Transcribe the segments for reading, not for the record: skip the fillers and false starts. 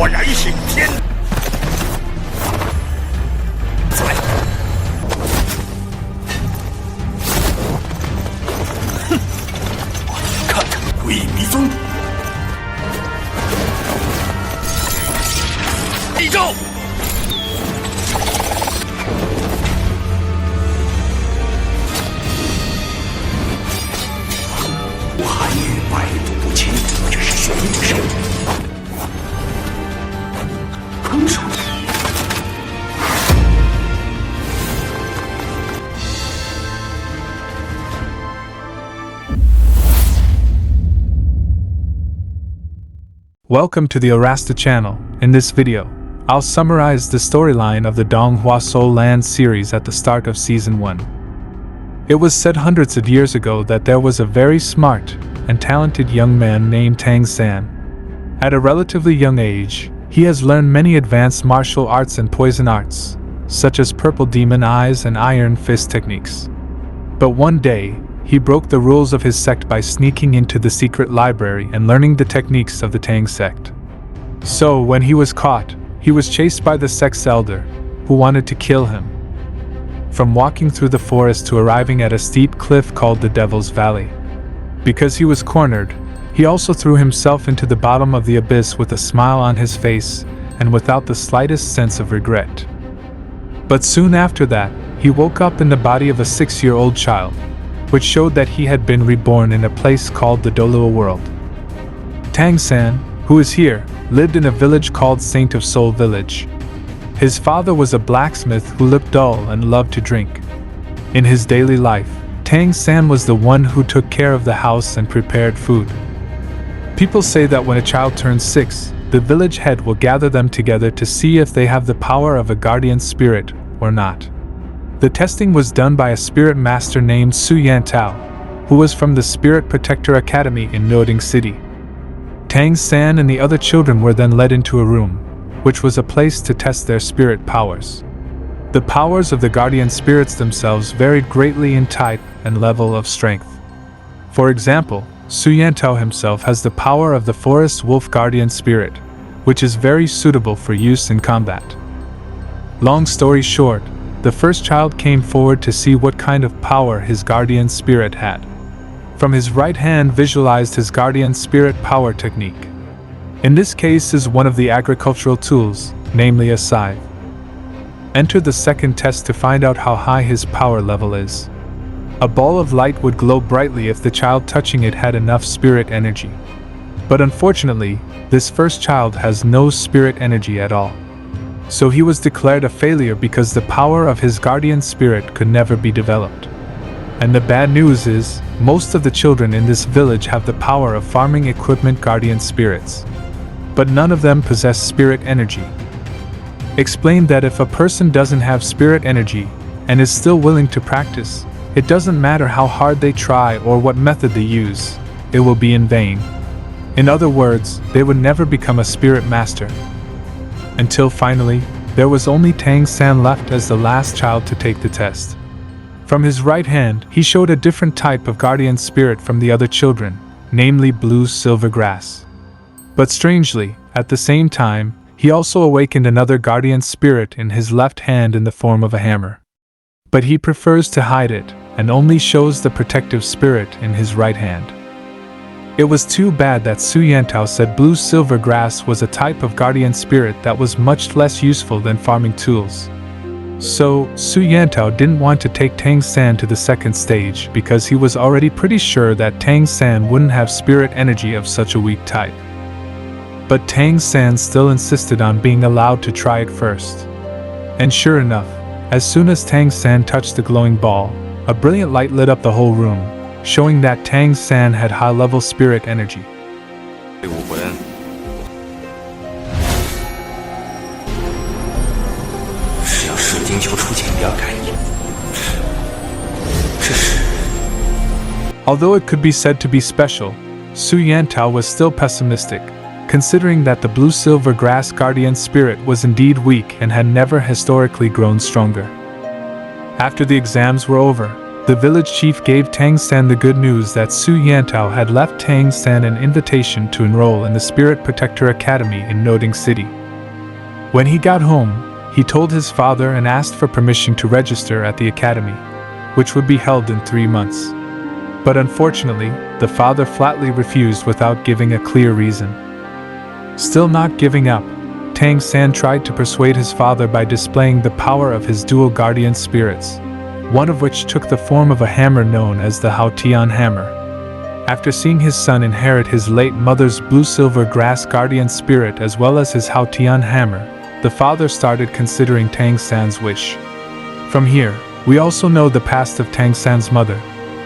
我燃是天才。哼，我看看鬼迷踪。一招。 韩语百毒不侵，这是玄武生。空手。Welcome to the Arasta channel. In this video, I'll summarize the storyline of the Donghuastoryline series at the start of Season 1. It was said hundreds of years ago that there was a very smart and talented young man named Tang San. At a relatively young age, he has learned many advanced martial arts and poison arts, such as purple demon eyes and iron fist techniques. But one day, he broke the rules of his sect by sneaking into the secret library and learning the techniques of the Tang Sect. So, when he was caught, he was chased by the sect's elder, who wanted to kill him. From walking through the forest to arriving at a steep cliff called the Devil's Valley. Because he was cornered, he also threw himself into the bottom of the abyss with a smile on his face and without the slightest sense of regret. But soon after that, he woke up in the body of a 6-year-old child, which showed that he had been reborn in a place called the Donghua world. Tang San, who is here, lived in a village called Saint of Soul Village. His father was a blacksmith who looked dull and loved to drink. In his daily life, Tang San was the one who took care of the house and prepared food. People say that when a child turns 6, the village head will gather them together to see if they have the power of a guardian spirit or not. The testing was done by a spirit master named Su Yantao, who was from the Spirit Protector Academy in Noding City. Tang San and the other children were then led into a room, which was a place to test their spirit powers. The powers of the guardian spirits themselves varied greatly in type and level of strength. For example, Su Yantao himself has the power of the forest wolf guardian spirit, which is very suitable for use in combat. Long story short, the first child came forward to see what kind of power his guardian spirit had. From his right hand visualized his guardian spirit power technique. In this case is one of the agricultural tools, namely a scythe. Enter the second test to find out how high his power level is. A ball of light would glow brightly if the child touching it had enough spirit energy. But unfortunately, this first child has no spirit energy at all. So he was declared a failure because the power of his guardian spirit could never be developed. And the bad news is, most of the children in this village have the power of farming equipment guardian spirits. But none of them possess spirit energy. Explained that if a person doesn't have spirit energy and is still willing to practice, it doesn't matter how hard they try or what method they use, it will be in vain. In other words, they would never become a spirit master. Until finally, there was only Tang San left as the last child to take the test. From his right hand, he showed a different type of guardian spirit from the other children, namely blue silver grass. But strangely, at the same time, he also awakened another guardian spirit in his left hand in the form of a hammer. But he prefers to hide it, and only shows the protective spirit in his right hand. It was too bad that Su Yantao said blue silver grass was a type of guardian spirit that was much less useful than farming tools. So, Su Yantao didn't want to take Tang San to the second stage because he was already pretty sure that Tang San wouldn't have spirit energy of such a weak type. But Tang San still insisted on being allowed to try it first. And sure enough, as soon as Tang San touched the glowing ball, a brilliant light lit up the whole room, showing that Tang San had high-level spirit energy. 武魂，是要水晶球出前标感应。这是。 Although it could be said to be special, Su Yantao was still pessimistic, considering that the blue-silver grass guardian spirit was indeed weak and had never historically grown stronger. After the exams were over, the village chief gave Tang San the good news that Su Yantao had left Tang San an invitation to enroll in the Spirit Protector Academy in Noding City. When he got home, he told his father and asked for permission to register at the academy, which would be held in 3 months. But unfortunately, the father flatly refused without giving a clear reason. Still not giving up, Tang San tried to persuade his father by displaying the power of his dual guardian spirits, one of which took the form of a hammer known as the Haotian hammer. After seeing his son inherit his late mother's blue-silver grass guardian spirit as well as his Haotian hammer, the father started considering Tang San's wish. From here, we also know the past of Tang San's mother,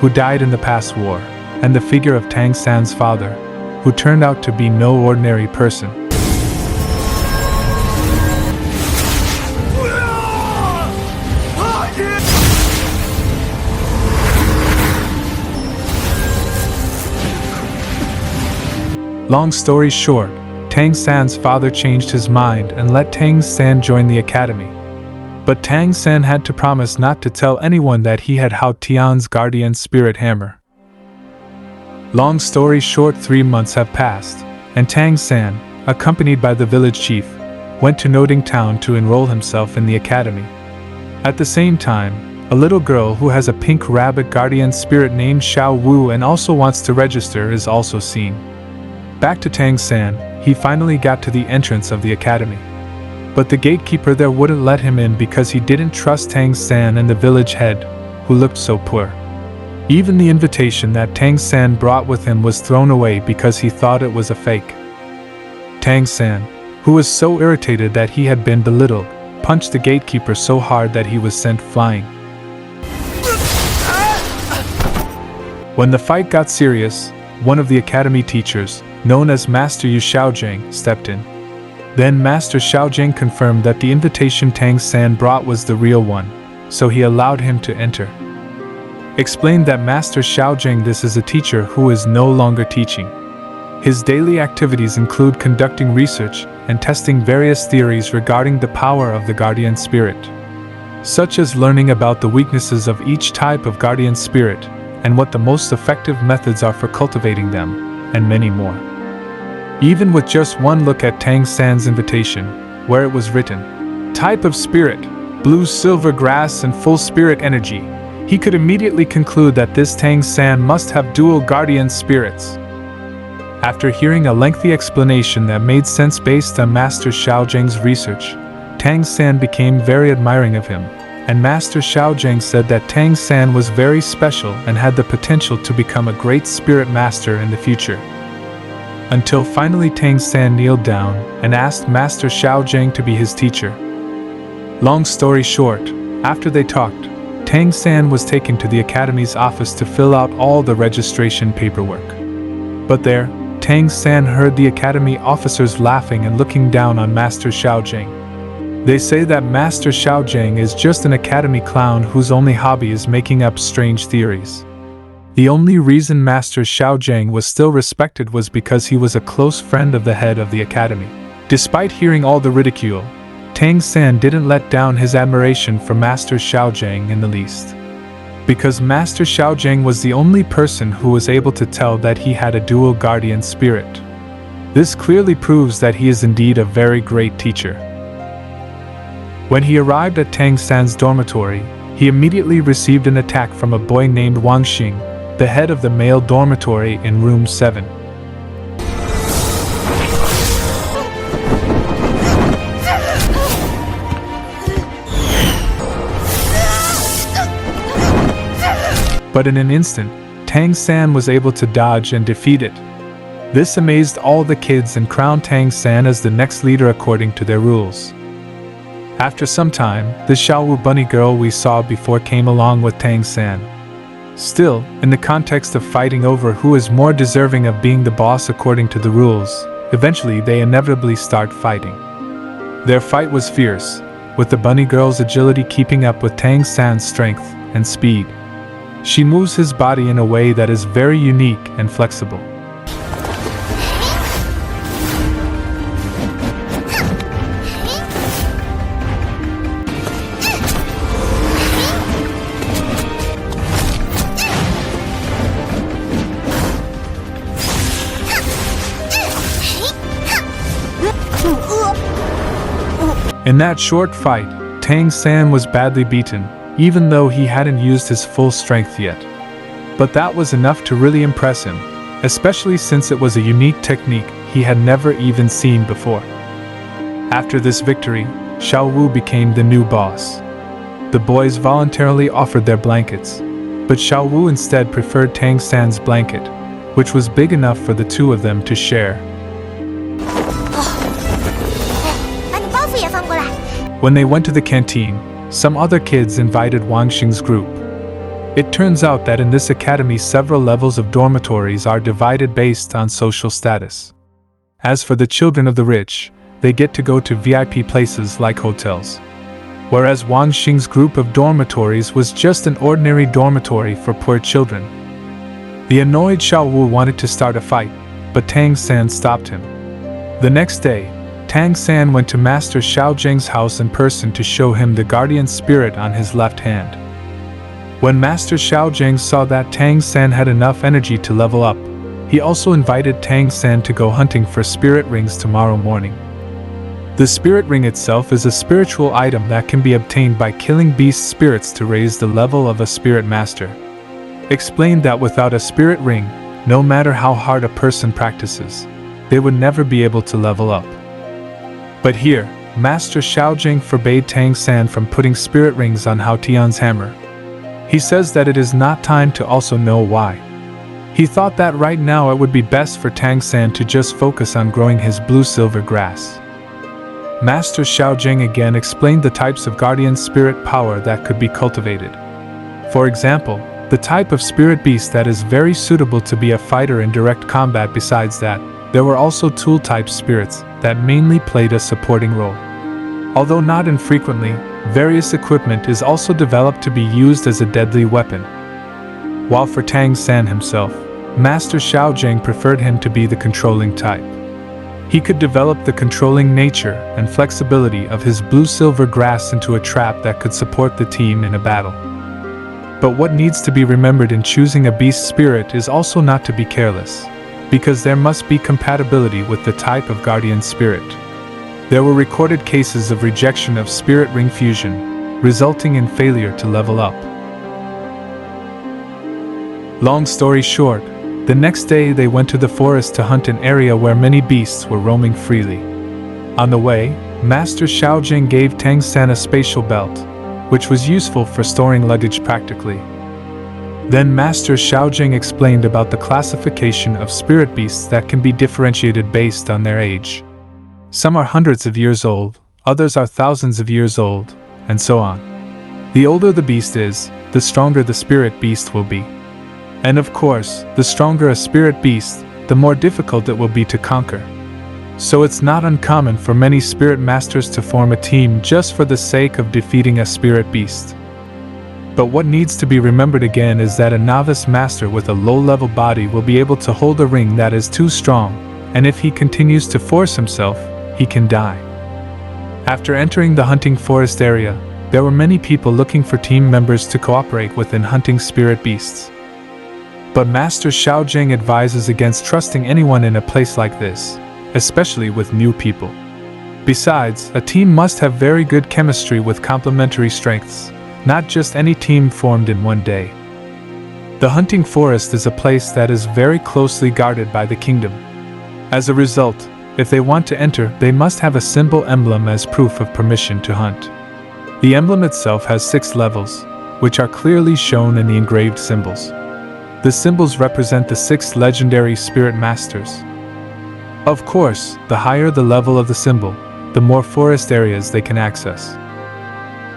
who died in the past war, and the figure of Tang San's father, who turned out to be no ordinary person. Long story short, Tang San's father changed his mind and let Tang San join the academy. But Tang San had to promise not to tell anyone that he had Hao Tian's guardian spirit hammer. Long story short, 3 months have passed, and Tang San, accompanied by the village chief, went to Noding Town to enroll himself in the academy. At the same time, a little girl who has a pink rabbit guardian spirit named Xiao Wu and also wants to register is also seen. Back to Tang San, he finally got to the entrance of the academy. But the gatekeeper there wouldn't let him in because he didn't trust Tang San and the village head, who looked so poor. Even the invitation that Tang San brought with him was thrown away because he thought it was a fake. Tang San, who was so irritated that he had been belittled, punched the gatekeeper so hard that he was sent flying. When the fight got serious, one of the academy teachers, known as Master Yu Xiaojing, stepped in. Then Master Xiaojing confirmed that the invitation Tang San brought was the real one, so he allowed him to enter. Explained that Master Xiaojing this is a teacher who is no longer teaching. His daily activities include conducting research and testing various theories regarding the power of the guardian spirit, such as learning about the weaknesses of each type of guardian spirit and what the most effective methods are for cultivating them, and many more. Even with just one look at Tang San's invitation, where it was written, "Type of spirit, blue silver grass and full spirit energy," he could immediately conclude that this Tang San must have dual guardian spirits. After hearing a lengthy explanation that made sense based on Master Xiaojing's research, Tang San became very admiring of him, and Master Xiaojing said that Tang San was very special and had the potential to become a great spirit master in the future. Until finally Tang San kneeled down and asked Master Xiaojing to be his teacher. Long story short, after they talked, Tang San was taken to the academy's office to fill out all the registration paperwork. But there, Tang San heard the academy officers laughing and looking down on Master Xiaojing. They say that Master Xiaojing is just an academy clown whose only hobby is making up strange theories. The only reason Master Xiaojing was still respected was because he was a close friend of the head of the academy. Despite hearing all the ridicule, Tang San didn't let down his admiration for Master Xiaojing in the least. Because Master Xiaojing was the only person who was able to tell that he had a dual guardian spirit. This clearly proves that he is indeed a very great teacher. When he arrived at Tang San's dormitory, he immediately received an attack from a boy named Wang Xing, the head of the male dormitory in room 7. But in an instant, Tang San was able to dodge and defeat it. This amazed all the kids and crowned Tang San as the next leader according to their rules. After some time, the Xiaowu bunny girl we saw before came along with Tang San. Still, in the context of fighting over who is more deserving of being the boss according to the rules, eventually they inevitably start fighting. Their fight was fierce, with the bunny girl's agility keeping up with Tang San's strength and speed. She moves his body in a way that is very unique and flexible. In that short fight, Tang San was badly beaten, even though he hadn't used his full strength yet. But that was enough to really impress him, especially since it was a unique technique he had never even seen before. After this victory, Xiao Wu became the new boss. The boys voluntarily offered their blankets, but Xiao Wu instead preferred Tang San's blanket, which was big enough for the two of them to share. When they went to the canteen, some other kids invited Wang Xing's group. It turns out that in this academy several levels of dormitories are divided based on social status. As for the children of the rich, they get to go to VIP places like hotels. Whereas Wang Xing's group of dormitories was just an ordinary dormitory for poor children. The annoyed Xiao Wu wanted to start a fight, but Tang San stopped him. The next day, Tang San went to Master Xiao Zheng's house in person to show him the guardian spirit on his left hand. When Master Xiao Zheng saw that Tang San had enough energy to level up, he also invited Tang San to go hunting for spirit rings tomorrow morning. The spirit ring itself is a spiritual item that can be obtained by killing beast spirits to raise the level of a spirit master. Explained that without a spirit ring, no matter how hard a person practices, they would never be able to level up. But here, Master Xiao Zheng forbade Tang San from putting spirit rings on Hao Tian's hammer. He says that it is not time to also know why. He thought that right now it would be best for Tang San to just focus on growing his blue-silver grass. Master Xiao Zheng again explained the types of guardian spirit power that could be cultivated. For example, the type of spirit beast that is very suitable to be a fighter in direct combat. Besides that, there were also tool-type spirits that mainly played a supporting role. Although not infrequently, various equipment is also developed to be used as a deadly weapon. While for Tang San himself, Master Xiao Zheng preferred him to be the controlling type. He could develop the controlling nature and flexibility of his blue-silver grass into a trap that could support the team in a battle. But what needs to be remembered in choosing a beast spirit is also not to be careless, because there must be compatibility with the type of guardian spirit. There were recorded cases of rejection of spirit ring fusion, resulting in failure to level up. Long story short, the next day they went to the forest to hunt an area where many beasts were roaming freely. On the way, Master Xiao Zheng gave Tang San a spatial belt, which was useful for storing luggage practically. Then Master Xiao Zheng explained about the classification of spirit beasts that can be differentiated based on their age. Some are hundreds of years old, others are thousands of years old, and so on. The older the beast is, the stronger the spirit beast will be. And of course, the stronger a spirit beast, the more difficult it will be to conquer. So it's not uncommon for many spirit masters to form a team just for the sake of defeating a spirit beast. But what needs to be remembered again is that a novice master with a low-level body will be able to hold a ring that is too strong, and if he continues to force himself, he can die. After entering the hunting forest area, there were many people looking for team members to cooperate with in hunting spirit beasts. But Master Xiao Zheng advises against trusting anyone in a place like this, especially with new people. Besides, a team must have very good chemistry with complementary strengths, not just any team formed in one day. The hunting forest is a place that is very closely guarded by the kingdom. As a result, if they want to enter, they must have a symbol emblem as proof of permission to hunt. The emblem itself has 6 levels, which are clearly shown in the engraved symbols. The symbols represent the 6 legendary spirit masters. Of course, the higher the level of the symbol, the more forest areas they can access.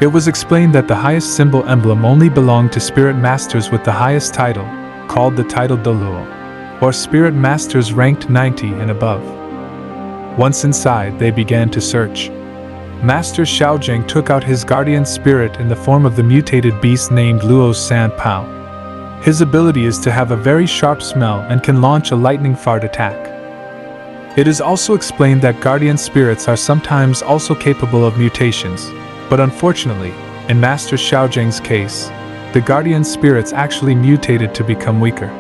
It was explained that the highest symbol emblem only belonged to spirit masters with the highest title, called the title Donghuo, or spirit masters ranked 90 and above. Once inside, they began to search. Master Xiao Zheng took out his guardian spirit in the form of the mutated beast named Luo San Pao. His ability is to have a very sharp smell and can launch a lightning fart attack. It is also explained that guardian spirits are sometimes also capable of mutations, but unfortunately, in Master Xiao Zheng's case, the guardian spirits actually mutated to become weaker.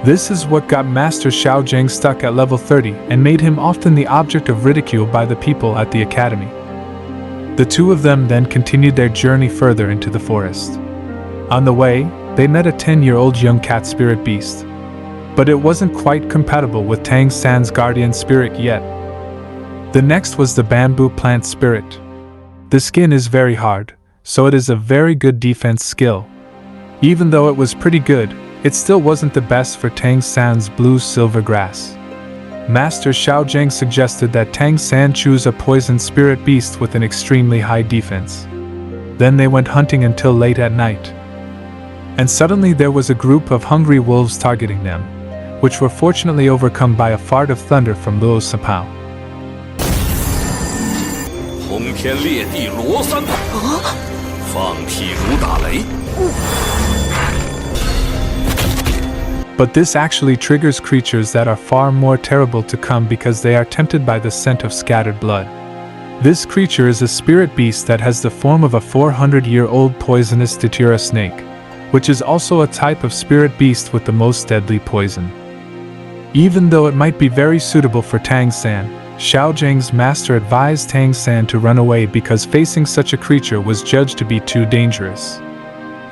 This is what got Master Xiao Zheng stuck at level 30 and made him often the object of ridicule by the people at the academy. The two of them then continued their journey further into the forest. On the way, they met a 10-year-old young cat spirit beast. But it wasn't quite compatible with Tang San's guardian spirit yet. The next was the bamboo plant spirit. The skin is very hard, so it is a very good defense skill. Even though it was pretty good, it still wasn't the best for Tang San's blue silver grass. Master Xiaozheng suggested that Tang San choose a poison spirit beast with an extremely high defense. Then they went hunting until late at night. And suddenly there was a group of hungry wolves targeting them, which were fortunately overcome by a fart of thunder from Luo Sipao. 轰天裂地罗三宝，放屁如打雷。 But this actually triggers creatures that are far more terrible to come because they are tempted by the scent of scattered blood. This creature is a spirit beast that has the form of a 400-year-old poisonous datura snake, which is also a type of spirit beast with the most deadly poison. Even though it might be very suitable for Tang San, Xiaozheng's master advised Tang San to run away because facing such a creature was judged to be too dangerous.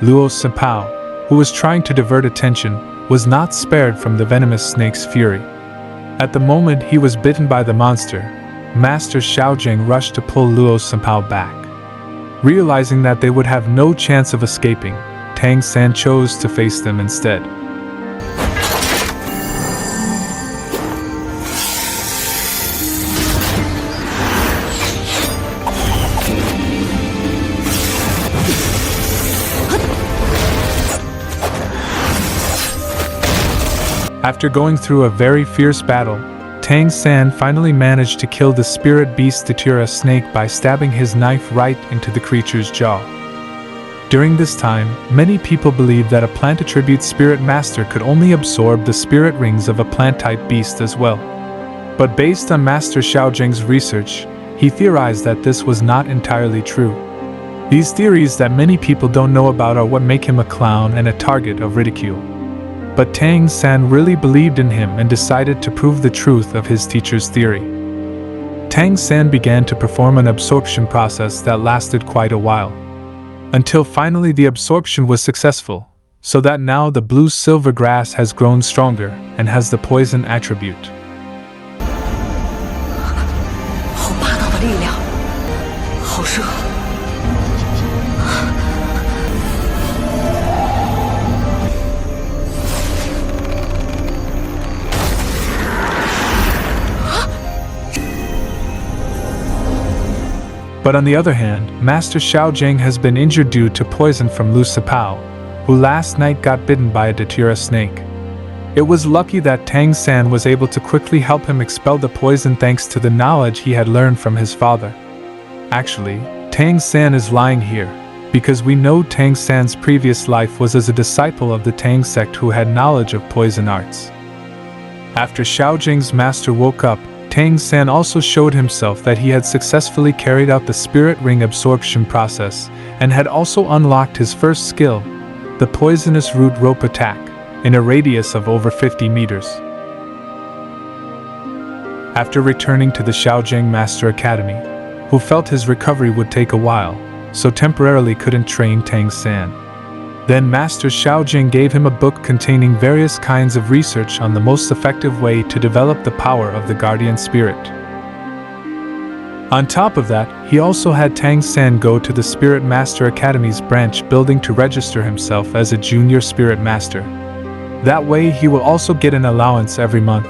Luo Sipao, who was trying to divert attention, was not spared from the venomous snake's fury. At the moment he was bitten by the monster, Master Xiaozheng rushed to pull Luo Sipao back. Realizing that they would have no chance of escaping, Tang San chose to face them instead. After going through a very fierce battle, Tang San finally managed to kill the spirit beast datura snake by stabbing his knife right into the creature's jaw. During this time, many people believed that a plant attribute spirit master could only absorb the spirit rings of a plant-type beast as well. But based on Master Xiaozheng's research, he theorized that this was not entirely true. These theories that many people don't know about are what make him a clown and a target of ridicule. But Tang San really believed in him and decided to prove the truth of his teacher's theory. Tang San began to perform an absorption process that lasted quite a while. Until finally the absorption was successful, so that now the blue-silver grass has grown stronger and has the poison attribute. 好霸道的力量，好热。 But on the other hand, Master Xiaozheng has been injured due to poison from Luo Sipao, who last night got bitten by a datura snake. It was lucky that Tang San was able to quickly help him expel the poison thanks to the knowledge he had learned from his father. Actually, Tang San is lying here, because we know Tang San's previous life was as a disciple of the Tang Sect who had knowledge of poison arts. After Xiaozheng's master woke up, Tang San also showed himself that he had successfully carried out the spirit ring absorption process and had also unlocked his first skill, the poisonous root rope attack, in a radius of over 50 meters. After returning to the Xiaozheng Master Academy, who felt his recovery would take a while, so temporarily couldn't train Tang San. Then Master Xiaozheng gave him a book containing various kinds of research on the most effective way to develop the power of the guardian spirit. On top of that, he also had Tang San go to the Spirit Master Academy's branch building to register himself as a junior spirit master. That way he will also get an allowance every month.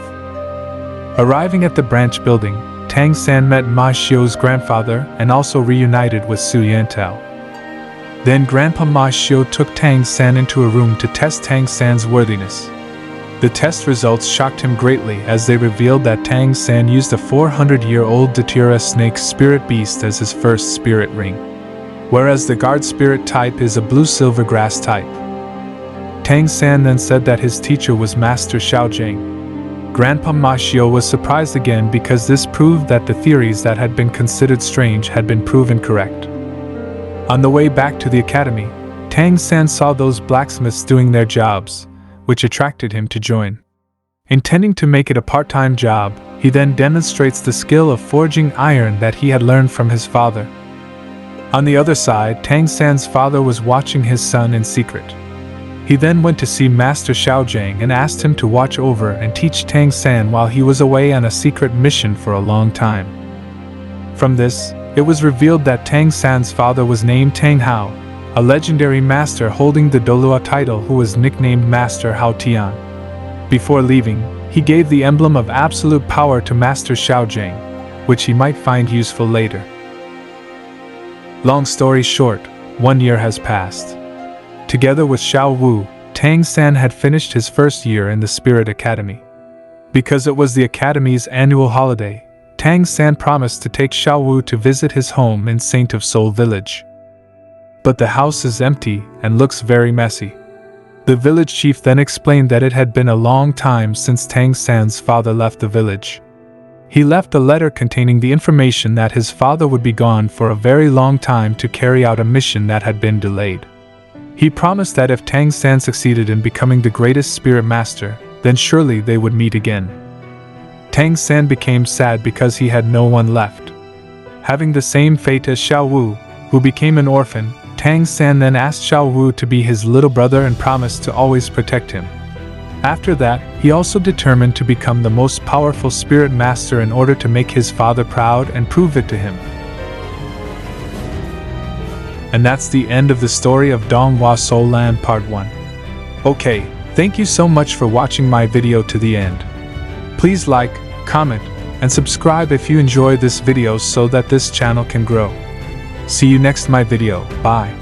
Arriving at the branch building, Tang San met Ma Xiu's grandfather and also reunited with Su Yantao. Then Grandpa Ma Xiu took Tang San into a room to test Tang San's worthiness. The test results shocked him greatly as they revealed that Tang San used a 400-year-old datura snake spirit beast as his first spirit ring, whereas the guard spirit type is a blue-silver grass type. Tang San then said that his teacher was Master Xiaozheng. Grandpa Ma Xiu was surprised again because this proved that the theories that had been considered strange had been proven correct. On the way back to the academy, Tang San saw those blacksmiths doing their jobs, which attracted him to join. Intending to make it a part-time job, he then demonstrates the skill of forging iron that he had learned from his father. On the other side, Tang San's father was watching his son in secret. He then went to see Master Xiaojiang and asked him to watch over and teach Tang San while he was away on a secret mission for a long time. From this, it was revealed that Tang San's father was named Tang Hao, a legendary master holding the Donghua title who was nicknamed Master Hao Tian. Before leaving, he gave the emblem of absolute power to Master Xiaojiang, which he might find useful later. Long story short, 1 year has passed. Together with Xiao Wu, Tang San had finished his first year in the Spirit Academy. Because it was the Academy's annual holiday, Tang San promised to take Xiao Wu to visit his home in Saint of Soul village. But the house is empty and looks very messy. The village chief then explained that it had been a long time since Tang San's father left the village. He left a letter containing the information that his father would be gone for a very long time to carry out a mission that had been delayed. He promised that if Tang San succeeded in becoming the greatest spirit master, then surely they would meet again. Tang San became sad because he had no one left. Having the same fate as Xiao Wu, who became an orphan, Tang San then asked Xiao Wu to be his little brother and promised to always protect him. After that, he also determined to become the most powerful spirit master in order to make his father proud and prove it to him. And that's the end of the story of Donghuastoryline Part 1. Okay, thank you so much for watching my video to the end. Please like, comment, and subscribe if you enjoy this video so that this channel can grow. See you next my video. Bye.